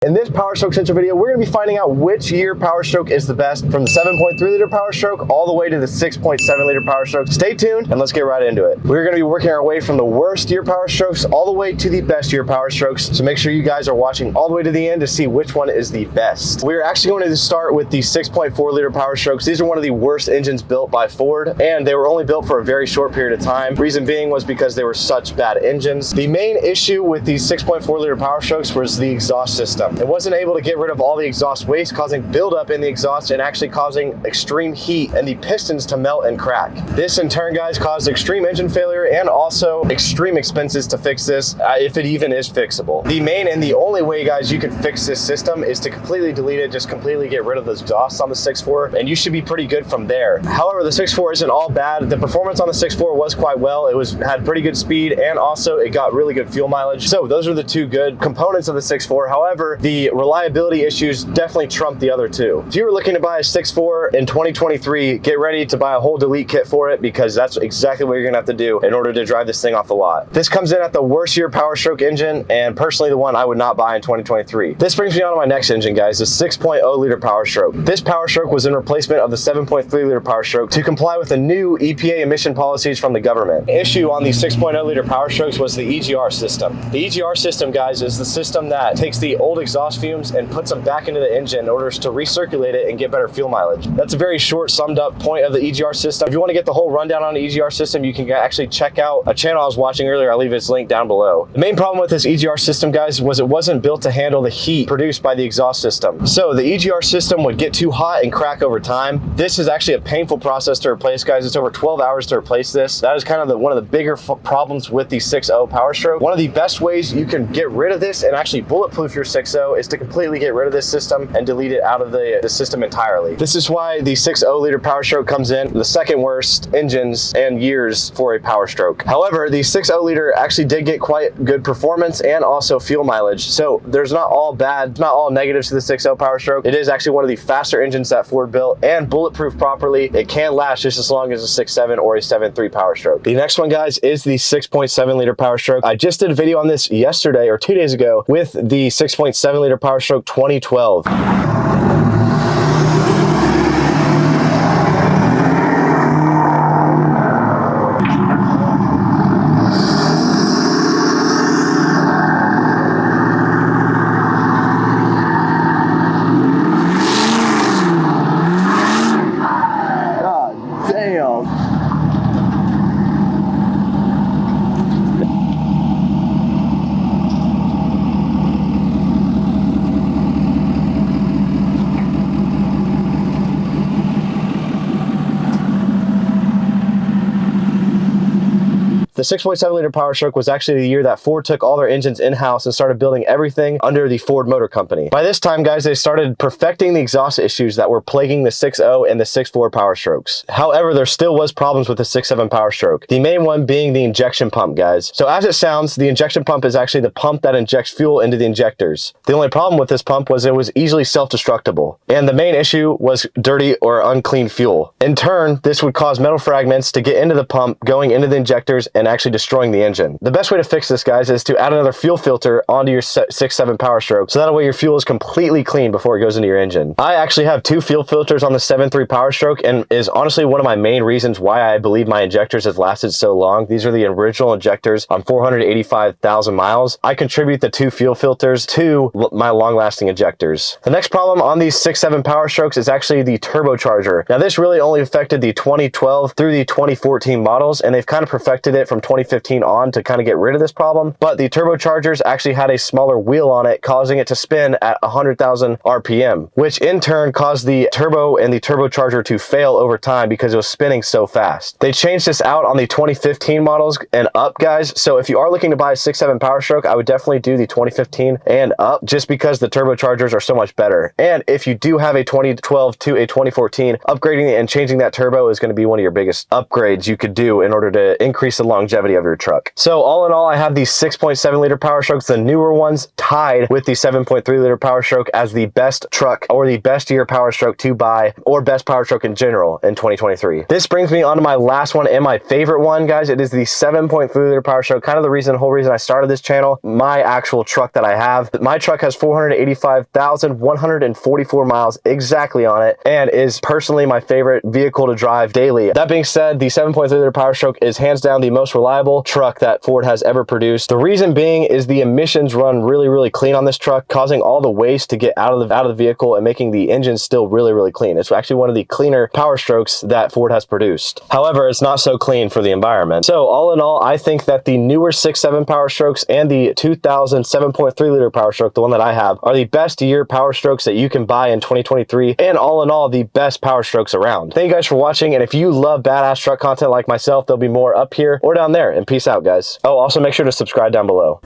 In this Powerstroke Sensor video, we're going to be finding out which year Powerstroke is the best from the 7.3 liter Powerstroke all the way to the 6.7 liter Powerstroke. Stay tuned and let's get right into it. We're going to be working our way from the worst year Powerstrokes all the way to the best year Powerstrokes. So make sure you guys are watching all the way to the end to see which one is the best. We're actually going to start with the 6.4 liter Powerstrokes. These are one of the worst engines built by Ford, and they were only built for a very short period of time. Reason being was because they were such bad engines. The main issue with these 6.4 liter Powerstrokes was the exhaust system. It wasn't able to get rid of all the exhaust waste, causing buildup in the exhaust and actually causing extreme heat and the pistons to melt and crack. This in turn, guys, caused extreme engine failure and also extreme expenses to fix this, if it even is fixable. The main and the only way, guys, you can fix this system is to completely delete it, just completely get rid of the exhaust on the 6.4, and you should be pretty good from there. However, the 6.4 isn't all bad. The performance on the 6.4 was quite well. It had pretty good speed, and also it got really good fuel mileage. So those are the two good components of the 6.4. However, the reliability issues definitely trump the other two. If you were looking to buy a 6.4 in 2023, get ready to buy a whole delete kit for it, because that's exactly what you're gonna have to do in order to drive this thing off the lot. This comes in at the worst year Powerstroke engine, and personally the one I would not buy in 2023. This brings me on to my next engine, guys, the 6.0 liter Powerstroke. This Powerstroke was in replacement of the 7.3 liter Powerstroke to comply with the new EPA emission policies from the government. The issue on the 6.0 liter Powerstrokes was the EGR system. The EGR system, guys, is the system that takes the old exhaust fumes and puts them back into the engine in order to recirculate it and get better fuel mileage. That's a very short summed up point of the EGR system. If you want to get the whole rundown on the EGR system, you can actually check out a channel I was watching earlier. I'll leave its link down below. The main problem with this EGR system, guys, was it wasn't built to handle the heat produced by the exhaust system. So the EGR system would get too hot and crack over time. This is actually a painful process to replace, guys. It's over 12 hours to replace this. That is kind of one of the bigger problems with the 6.0 Powerstroke. One of the best ways you can get rid of this and actually bulletproof your 6.0 is to completely get rid of this system and delete it out of the system entirely. This is why the 6.0 liter Powerstroke comes in the second worst engines and years for a Powerstroke. However, the 6.0 liter actually did get quite good performance and also fuel mileage. So there's not all bad, not all negatives to the 6.0 Powerstroke. It is actually one of the faster engines that Ford built, and bulletproof properly, it can last just as long as a 6.7 or a 7.3 Powerstroke. The next one, guys, is the 6.7 liter Powerstroke. I just did a video on this yesterday or 2 days ago with the 6.7 liter Powerstroke 2012. The 6.7 liter Powerstroke was actually the year that Ford took all their engines in-house and started building everything under the Ford Motor Company. By this time, guys, they started perfecting the exhaust issues that were plaguing the 6.0 and the 6.4 Powerstrokes. However, there still was problems with the 6.7 Powerstroke. The main one being the injection pump, guys. So as it sounds, the injection pump is actually the pump that injects fuel into the injectors. The only problem with this pump was it was easily self-destructible. And the main issue was dirty or unclean fuel. In turn, this would cause metal fragments to get into the pump, going into the injectors, and actually destroying the engine. The best way to fix this, guys, is to add another fuel filter onto your 6.7 Powerstroke, so that way your fuel is completely clean before it goes into your engine. I actually have 2 fuel filters on the 7.3 Powerstroke, and is honestly one of my main reasons why I believe my injectors have lasted so long. These are the original injectors on 485,000 miles. I contribute the 2 fuel filters to my long-lasting injectors. The next problem on these 6.7 Powerstrokes is actually the turbocharger. Now, this really only affected the 2012 through the 2014 models, and they've kind of perfected it from 2015 on to kind of get rid of this problem, but the turbochargers actually had a smaller wheel on it, causing it to spin at 100,000 RPM, which in turn caused the turbo and the turbocharger to fail over time because it was spinning so fast. They changed this out on the 2015 models and up, guys, so if you are looking to buy a 6.7 Powerstroke, I would definitely do the 2015 and up, just because the turbochargers are so much better. And if you do have a 2012 to a 2014, upgrading and changing that turbo is going to be one of your biggest upgrades you could do in order to increase the longevity longevity of your truck. So all in all, I have these 6.7 liter Power Strokes, the newer ones, tied with the 7.3 liter Power Stroke as the best truck or the best year Power Stroke to buy, or best Power Stroke in general in 2023. This brings me on to my last one and my favorite one, guys. It is the 7.3 liter Power Stroke. Kind of the whole reason I started this channel. My actual truck that I have. My truck has 485,144 miles exactly on it, and is personally my favorite vehicle to drive daily. That being said, the 7.3 liter Power Stroke is hands down the most reliable truck that Ford has ever produced. The reason being is the emissions run really clean on this truck, causing all the waste to get out of the vehicle and making the engine still really clean. It's actually one of the cleaner Power Strokes that Ford has produced. However, it's not so clean for the environment. So all in all, I think that the newer 6.7 Power Strokes and the 2000 7.3 liter Power Stroke, the one that I have, are the best year Power Strokes that you can buy in 2023, and all in all, the best Power Strokes around. Thank you guys for watching, and if you love badass truck content like myself, there'll be more up here or down there, and peace out, guys. Oh, also make sure to subscribe down below.